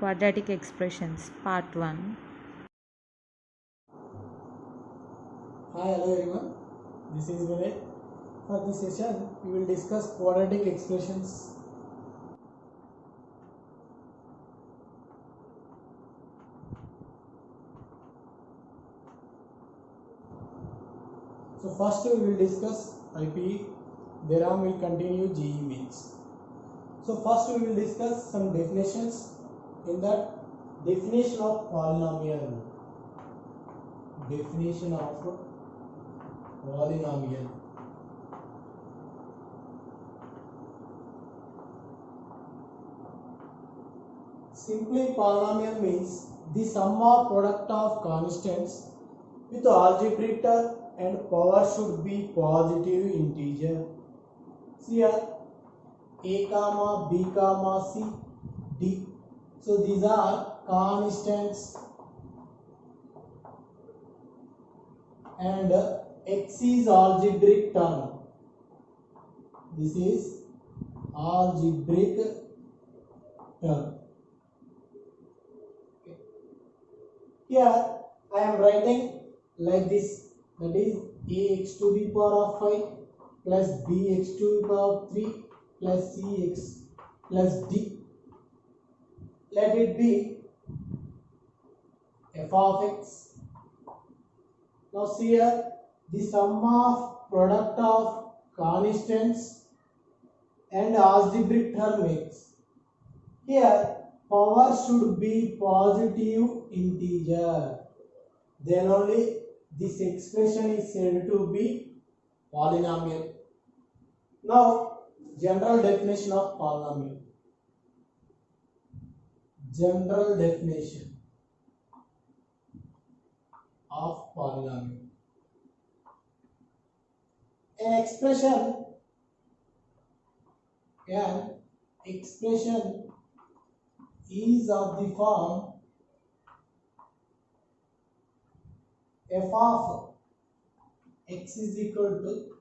Quadratic Expressions, Part 1. Hi, hello everyone. This is Vinay. For this session, we will discuss quadratic expressions. So first we will discuss IPE. Thereon we will continue GE means. So first we will discuss some definitions. In that, definition of polynomial. Definition of polynomial. Simply, polynomial means the sum or product of constants with algebraic term and power should be positive integer. See here, a comma b comma c d. So these are constants and x is algebraic term. This is algebraic term. Here I am writing like this, that is ax to the power of 5 plus bx to the power of 3 plus cx plus d. Let it be f of x. Now see here, the sum of product of constants and algebraic term x. Here power should be positive integer. Then only this expression is said to be polynomial. Now, general definition of polynomial. General definition of polynomial. An expression is of the form f of x is equal to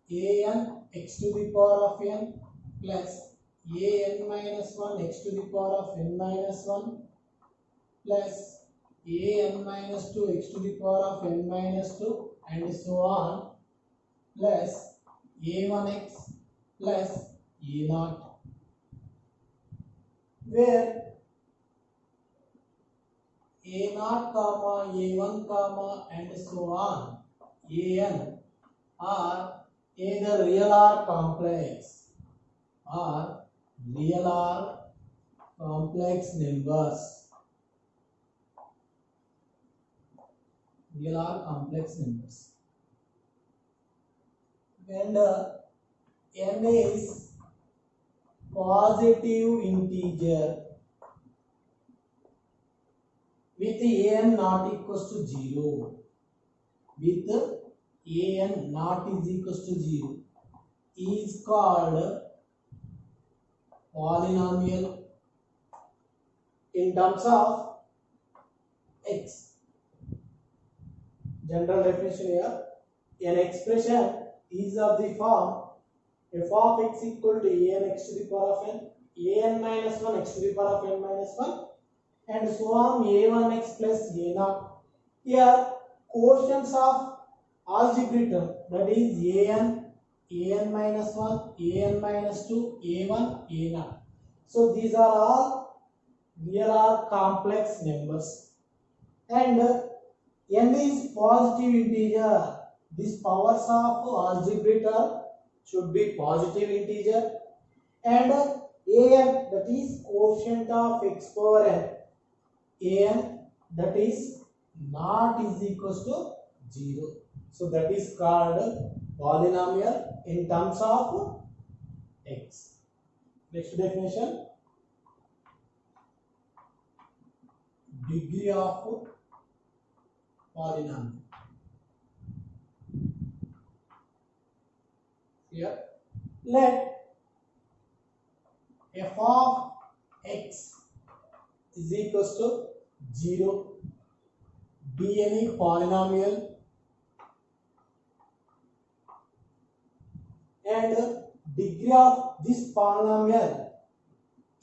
an x to the power of n plus an minus 1 x to the power of n minus 1 plus an minus 2 x to the power of n minus 2 and so on plus a1x plus a0, where a0 comma a1 comma and so on an are either real or complex numbers. Real or complex numbers. And n is positive integer with an not equals to 0. With an not is equals to 0 is called polynomial in terms of x. General definition here, an expression is of the form f of x equal to an x to the power of n minus 1 x to the power of n minus 1 and so on a1x plus a0. Here quotients of algebraic term, that is an minus 1, an minus 2, a1, a0. So these are all real or complex numbers. And n is positive integer. These powers of algebraic term should be positive integer. And an, that is quotient of x power n. An, that is not is equals to 0. So that is called polynomial in terms of x. Next definition, degree of polynomial. Here, let f of x is equals to 0 be any polynomial and degree of this polynomial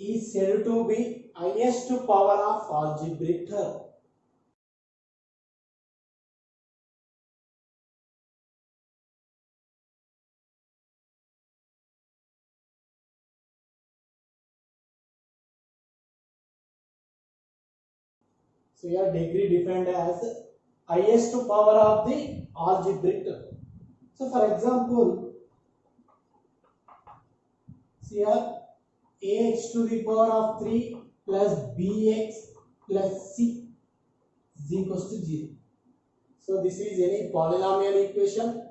is said to be highest power of algebraic term. So here degree defined as highest power of the algebraic term. So for example, see here ax to the power of 3 plus bx plus c is equals to 0. So this is any polynomial equation,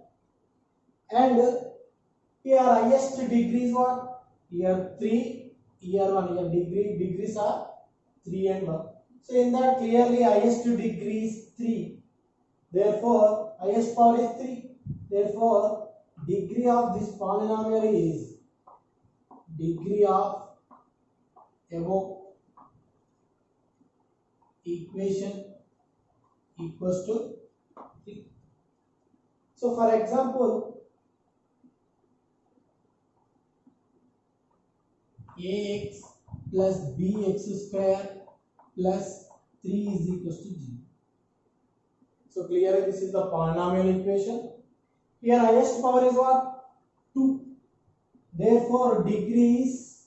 and here highest degree is what? Here 3, here 1, here degrees are 3 and 1. So in that clearly highest degree is 3. Therefore highest power is 3. Therefore degree of this polynomial is degree of above equation equals to 3. So for example, ax plus bx square plus 3 is equals to 0. So clearly this is the polynomial equation. Here highest power is what? 2. Therefore degree is,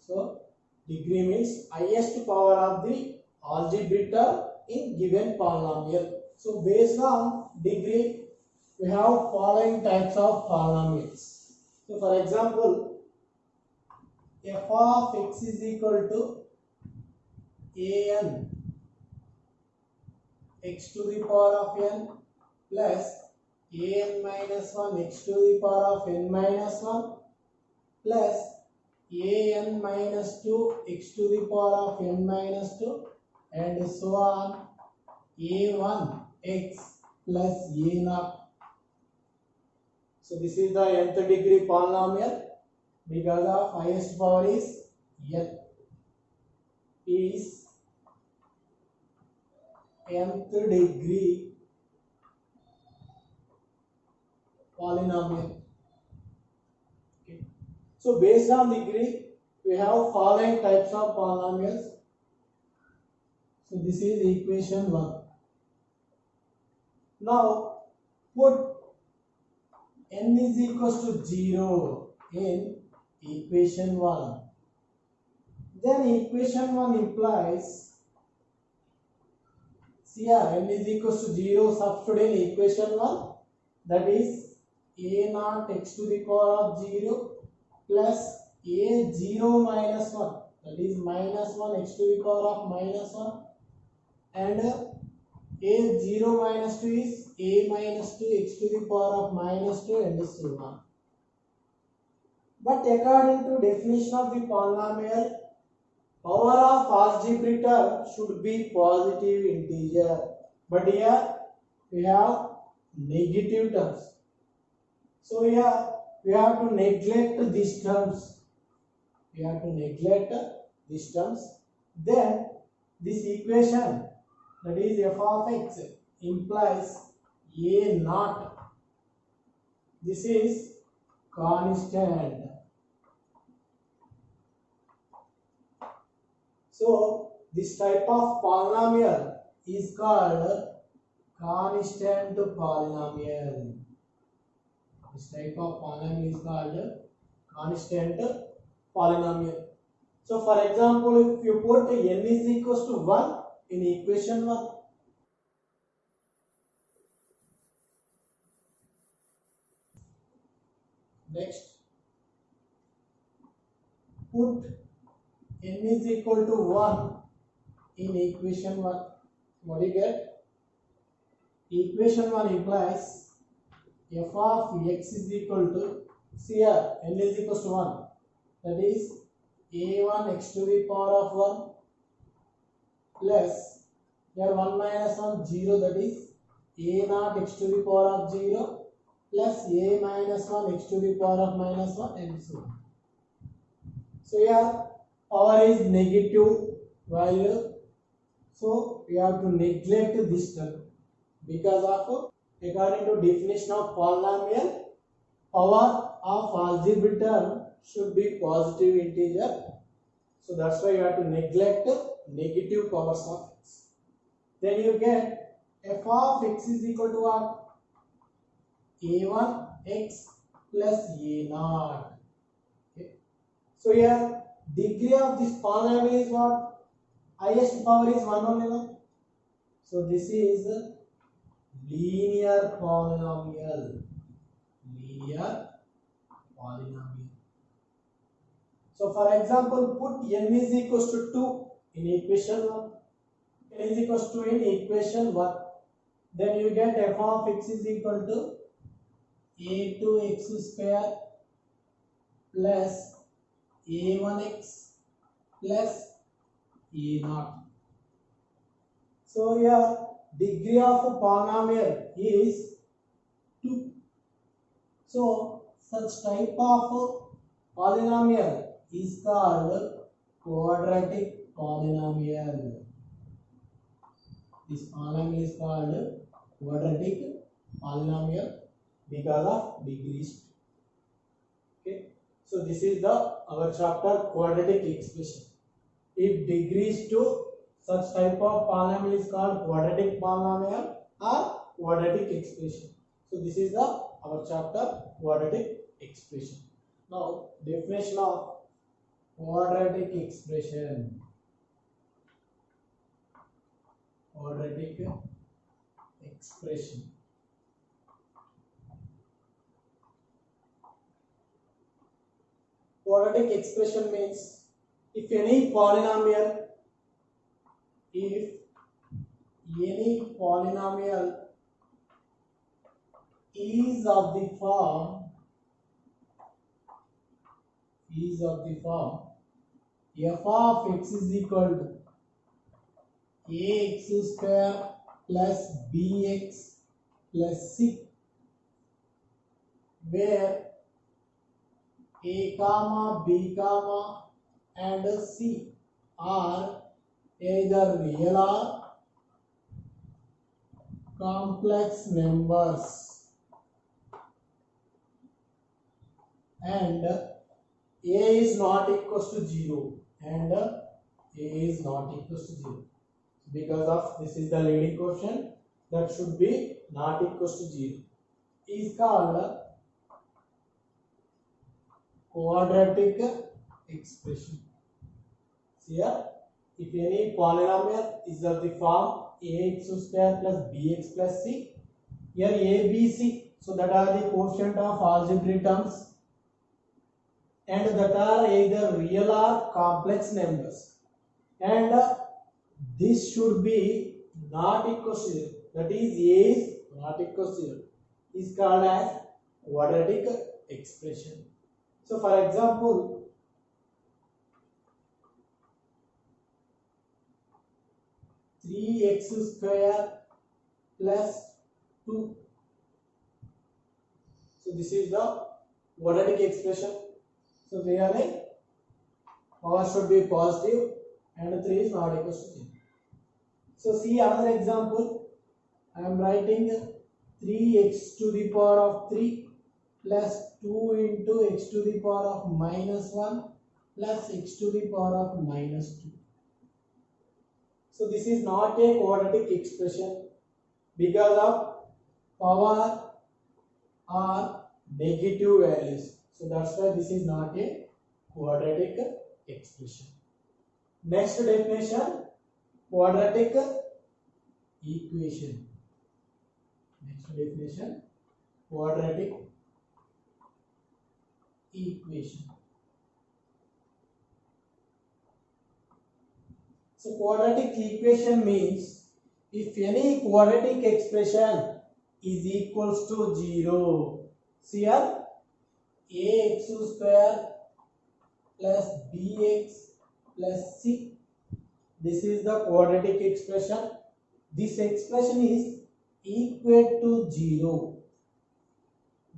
so degree means highest power of the algebraic term in given polynomial. So based on degree we have following types of polynomials. So for example, f of x is equal to an x to the power of n plus an minus 1 x to the power of n minus 1 plus an minus 2 x to the power of n minus 2 and so on a1 x plus a0. So this is the nth degree polynomial because of highest power is n, is nth degree polynomial. Okay. So based on degree we have following types of polynomials. So this is equation 1. Now put n is equals to 0 in equation 1. Then equation 1 implies, see here n is equals to 0 substitute in equation 1, that is a naught x to the power of 0 plus a 0 minus 1, that is minus 1 x to the power of minus 1, and a 0 minus 2 is a minus 2 x to the power of minus 2 and so on. But according to definition of the polynomial, power of algebraic term should be positive integer. But here we have negative terms. So here we have to neglect these terms. We have to neglect these terms. Then this equation, that is f of x, implies a naught. This is constant. So this type of polynomial is called constant polynomial. This type of polynomial is called constant polynomial. So for example, if you put n is equals to 1 in equation 1, next put n is equal to 1 in equation 1, what do you get? Equation 1 implies f of x is equal to, see here n is equals to 1, that is a1 x to the power of 1 plus here 1 minus 1 0, that is a naught x to the power of 0 plus a minus 1 x to the power of minus 1 and so on. So here power is negative value, so we have to neglect this term because of, according to definition of polynomial, power of algebraic term should be positive integer. So that's why you have to neglect negative powers of x. Then you get f of x is equal to what? a1x plus a0. Okay. So here degree of this polynomial is what? Highest power is 1 only. No? So this is linear polynomial. Linear polynomial. So for example, put n is equals to 2 in equation 1. N is equals to 2 in equation 1. Then you get f of x is equal to a2x square plus a1x plus a0. So here degree of a polynomial is 2. So such type of polynomial is called quadratic polynomial. This polynomial is called quadratic polynomial because of degrees. Okay, so this is our chapter quadratic expression. If degrees to such type of polynomial is called quadratic polynomial or quadratic expression. So this is our chapter quadratic expression. Now definition of quadratic expression. Quadratic expression. Quadratic expression means if any polynomial is of the form f of x is equal to ax square plus bx plus c, where a comma b comma and c are either real or complex numbers, and a is not equals to 0 and a is not equals to 0. Because of this is the leading question, that should be not equals to 0, is called quadratic expression. Here, if any polynomial is of the form ax square plus bx plus c, here a, b, c, so that are the quotient of algebraic terms, and that are either real or complex numbers, and this should be not equal to 0, that is a is not equal to 0, is called as quadratic expression. So for example, three x square plus 2. So this is the quadratic expression. So really power should be positive and 3 is not equal to 0. So see another example. I am writing 3x to the power of 3 plus 2 into x to the power of minus 1 plus x to the power of minus 2. So this is not a quadratic expression because of power or negative values. So that's why this is not a quadratic expression. Next definition, quadratic equation. Next definition, quadratic equation. So quadratic equation means if any quadratic expression is equals to 0, see here ax square plus bx plus c, this is the quadratic expression. This expression is equal to 0,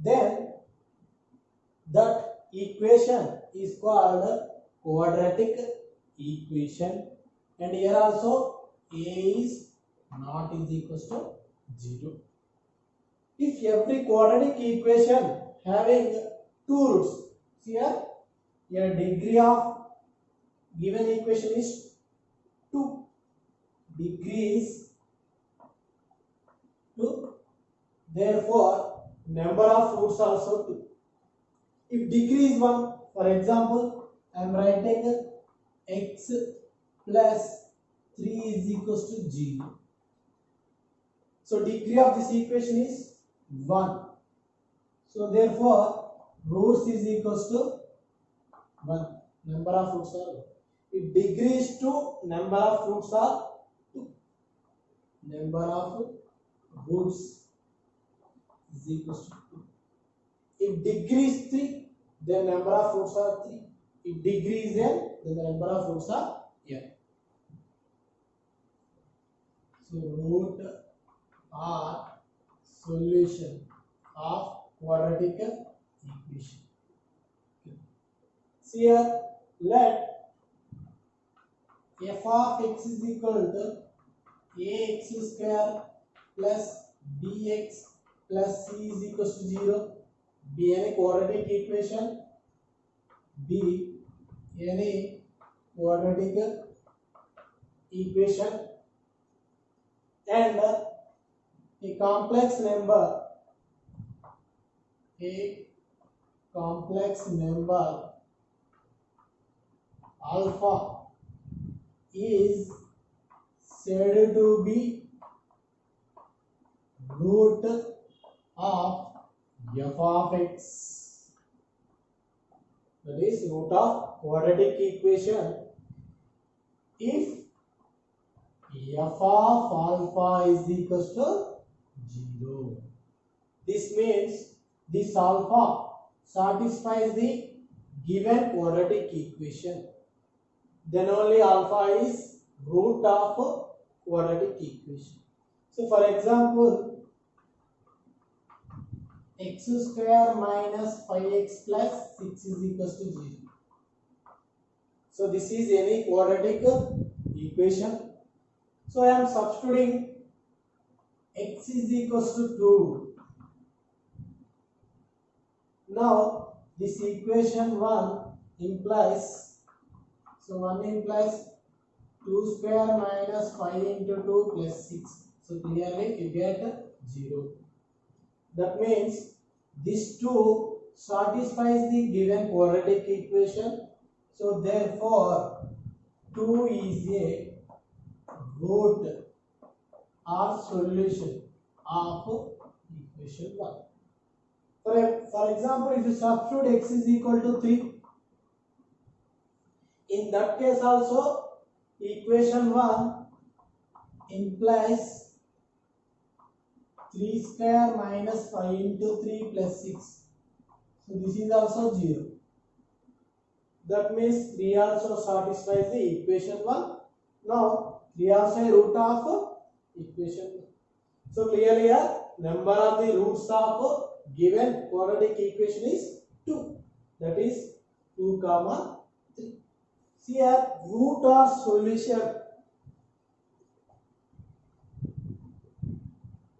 then that equation is called quadratic equation, and here also a is not is equals to 0. If every quadratic equation having two roots. Here, degree of given equation is 2. Degree is 2. Therefore, number of roots also 2. If degree is 1, for example, I am writing x plus 3 is equals to 0. So degree of this equation is 1. So therefore, roots is equals to 1. Number of roots are 1. If degree is 2, number of roots are 2. Number of roots is equals to 2. If degree is 3, then number of roots are 3. If degree is n, then the number of roots are n. So root are solution of quadratic equation. So here let f of x is equal to ax square plus bx plus c is equals to 0 be any quadratic equation, be any quadratic equation, and a complex number alpha is said to be root of f of x. That is root of quadratic equation if f of alpha is equals to 0. This means this alpha satisfies the given quadratic equation. Then only alpha is root of quadratic equation. So for example, x square minus 5x plus 6 is equals to 0. So this is any quadratic equation. So I am substituting x is equals to 2. Now this equation 1 implies, so 1 implies 2 square minus 5 into 2 plus 6. So clearly you get 0. That means this 2 satisfies the given quadratic equation. So therefore 2 is a root or solution of equation 1. For example, if you substitute x is equal to 3, in that case also equation 1 implies 3 square minus 5 into 3 plus 6. So this is also 0. That means 3 also satisfies the equation 1. Now 3 also a root of equation 1. So clearly here number of the roots of given quadratic equation is 2. That is 2 comma 3. See here root or solution.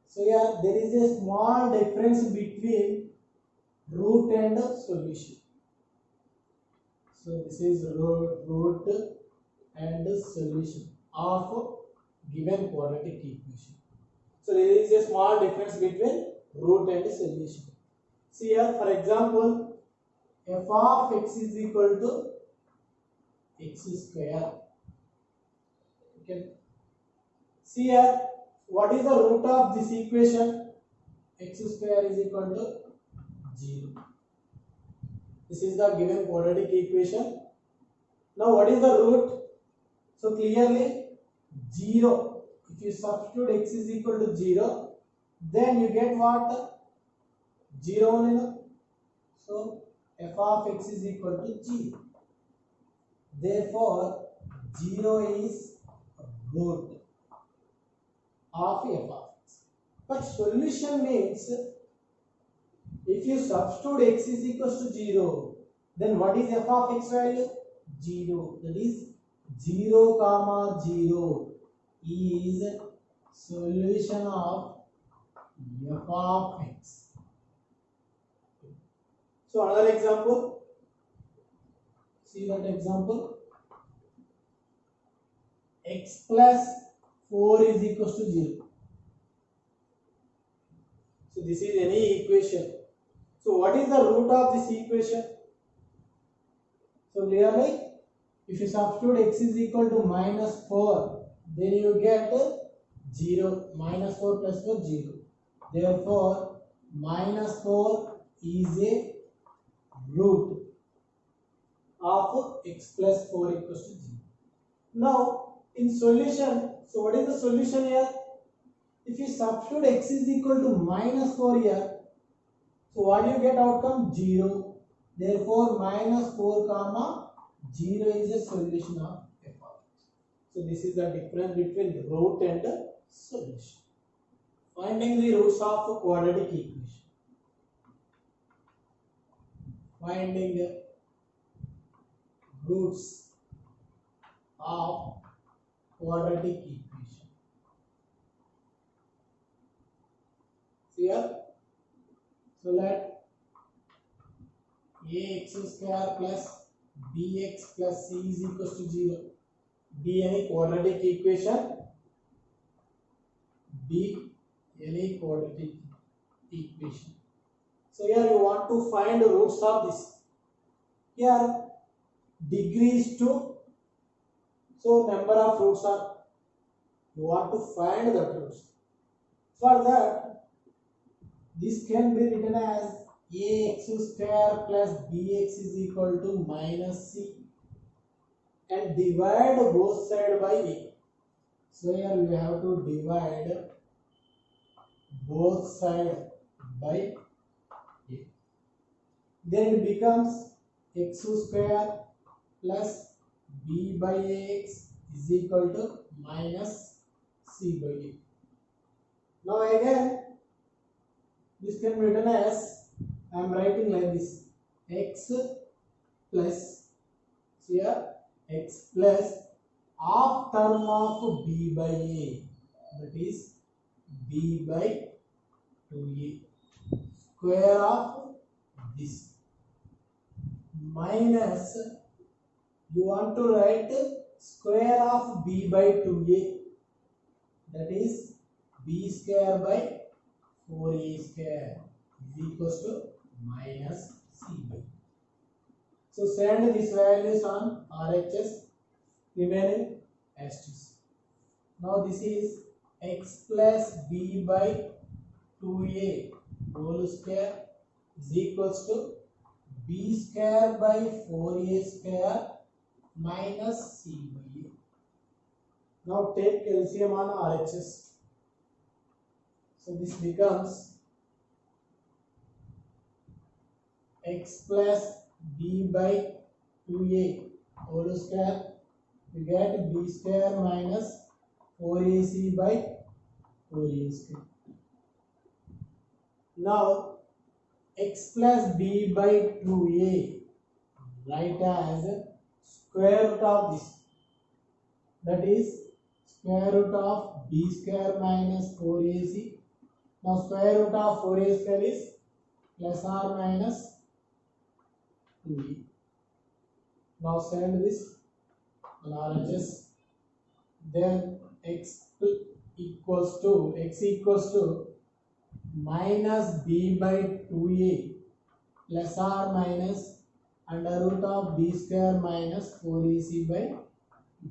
So here there is a small difference between root and solution. So this is root and solution of given quadratic equation. So there is a small difference between root and solution. See here for example f of x is equal to x square. Okay. See here what is the root of this equation? X square is equal to 0. This is the given quadratic equation. Now what is the root? So clearly 0. If you substitute x is equal to 0, then you get what? 0 only. So f of x is equal to 0. Therefore 0 is root of f of x. But solution means if you substitute x is equal to 0, then what is f of x value? 0. That is 0 comma 0 is solution of f of x. So So another example, see that example, x plus 4 is equals to 0. So this is any equation. So what is the root of this equation? So clearly, if you substitute x is equal to minus 4, then you get 0. Minus 4 plus 4, 0. Therefore, minus 4 is a root of x plus 4 equals to 0. Now, in solution, so what is the solution here? If you substitute x is equal to minus 4 here, so what do you get outcome? 0. Therefore, minus 4 comma 0 is a solution of f of x. So this is the difference between root and solution. Finding the roots of a quadratic equation. Finding roots of quadratic equation. Here, so let ax square plus bx plus c is equals to 0 be any quadratic equation. Be any quadratic equation. So here you want to find the roots of this. Here degree is 2. So number of roots are, you want to find the roots. For that, this can be written as ax square plus bx is equal to minus c and divide both sides by a. So here we have to divide both sides by a. Then it becomes x square plus b by ax is equal to minus c by a. Now again, this can be written as, I am writing like this, x plus, here x plus half term of b by a, that is b by 2a, square of this, minus, you want to write square of b by 2a, that is b square by 4a square is equals to minus c by. So send these values on RHS, remaining as is. Now this is x plus b by 2a whole square is equals to b square by 4a square minus c by a. Now take LCM on RHS. So this becomes x plus b by 2a whole square, we get b square minus 4ac by 4a square. Now x plus b by 2a, write as square root of this, that is square root of b square minus 4ac. Now square root of 4a square is plus or minus 2a. Now send this on RHS. Then x equals to minus b by 2a plus or minus under root of b square minus 4ac by 2.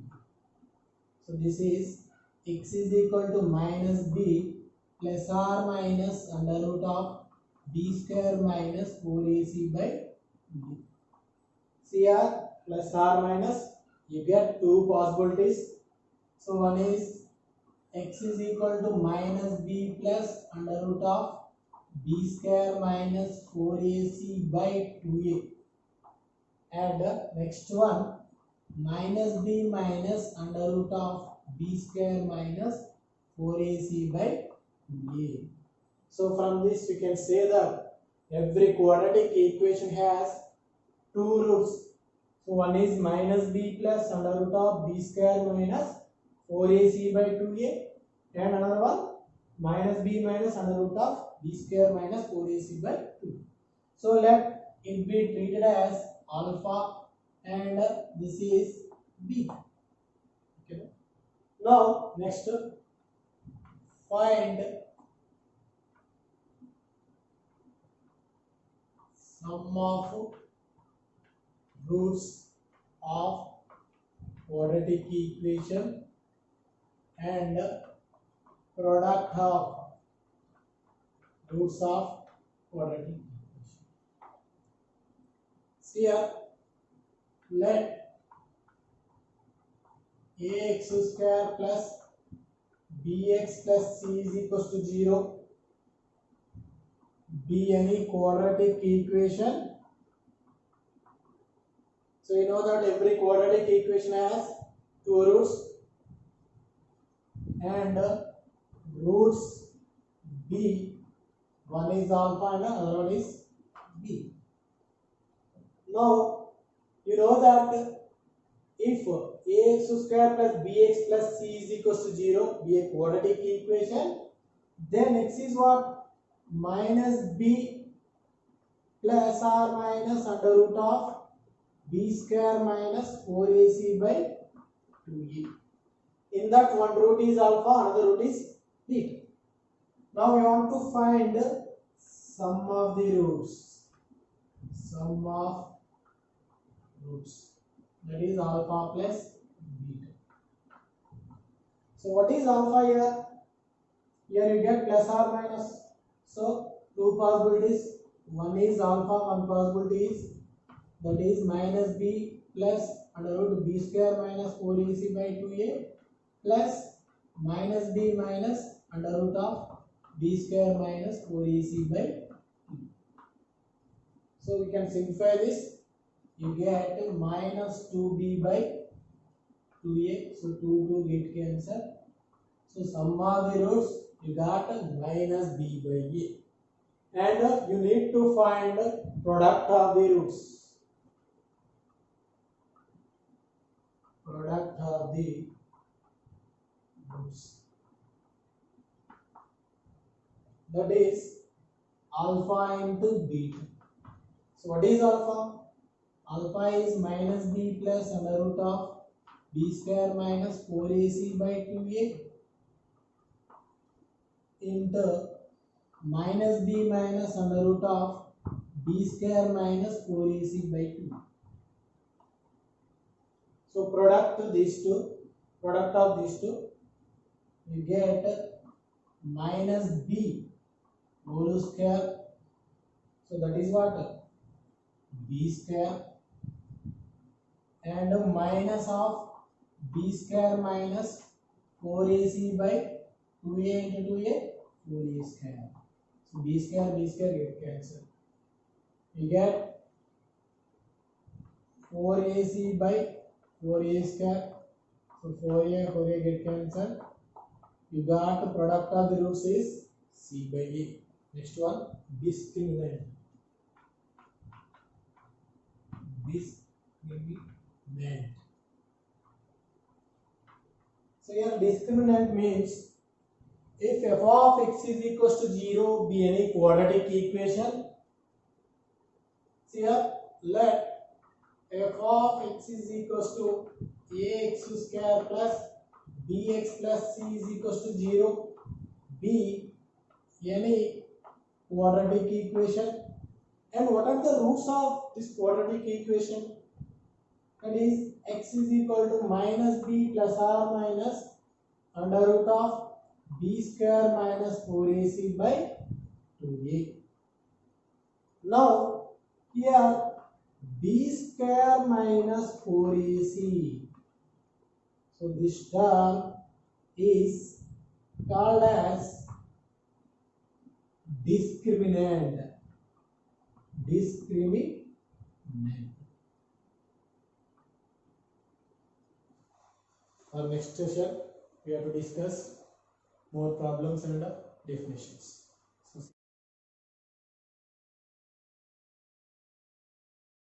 So this is x is equal to minus b plus or minus under root of b square minus 4ac by 2. See here, plus or minus, you get two possibilities. So one is x is equal to minus b plus under root of b square minus 4ac by 2a. And next one, minus b minus under root of b square minus 4ac by 2a. So from this we can say that every quadratic equation has two roots. So one is minus b plus under root of b square minus 4ac by 2a, and another one minus b minus under root of b square minus 4ac by 2. So let it be treated as alpha and this is beta. Okay. Now next, find sum of roots of quadratic equation and product of roots of quadratic equation. See here, let ax square plus bx plus c is equals to 0 be any quadratic equation. So you know that every quadratic equation has two roots and roots b, one is alpha and another one is b. Now you know that if ax square plus bx plus c is equals to 0 be a quadratic equation, then x is what? Minus b plus or minus under root of b square minus 4ac by 2a. In that one root is alpha, another root is beta. Now we want to find sum of the roots. Sum of roots, that is alpha plus beta. So what is alpha here? Here you get plus or minus. So two possibilities. One is alpha, one possibility is that is minus b plus under root b square minus 4ac by 2a plus minus b minus under root of b square minus 4ac by 2. So we can simplify this. You get minus 2b by 2a. So 2 get cancelled. So sum of the roots you got minus b by a. And you need to find product of the roots. Product of the roots. That is alpha into beta. So what is alpha? Alpha is minus b plus under root of b square minus 4ac by 2a into minus b minus under root of b square minus 4ac by 2. So product of these two, you get minus b whole square. So that is what? B square and minus of b square minus 4ac by 2a into 2a, 4a square. So b square get cancelled. You get 4ac by 4a square. So 4a get cancelled. You got the product of the roots is c by a. Next one, discriminant. Discriminant. So here discriminant means if f of x is equals to 0 be any quadratic equation. See here, let f of x is equals to ax square plus bx plus c is equals to 0 be any quadratic equation. And what are the roots of this quadratic equation? That is x is equal to minus b plus or minus under root of b square minus 4ac by 2a. Now here b square minus 4ac. So this term is called as discriminant. For next session, we have to discuss more problems and definitions.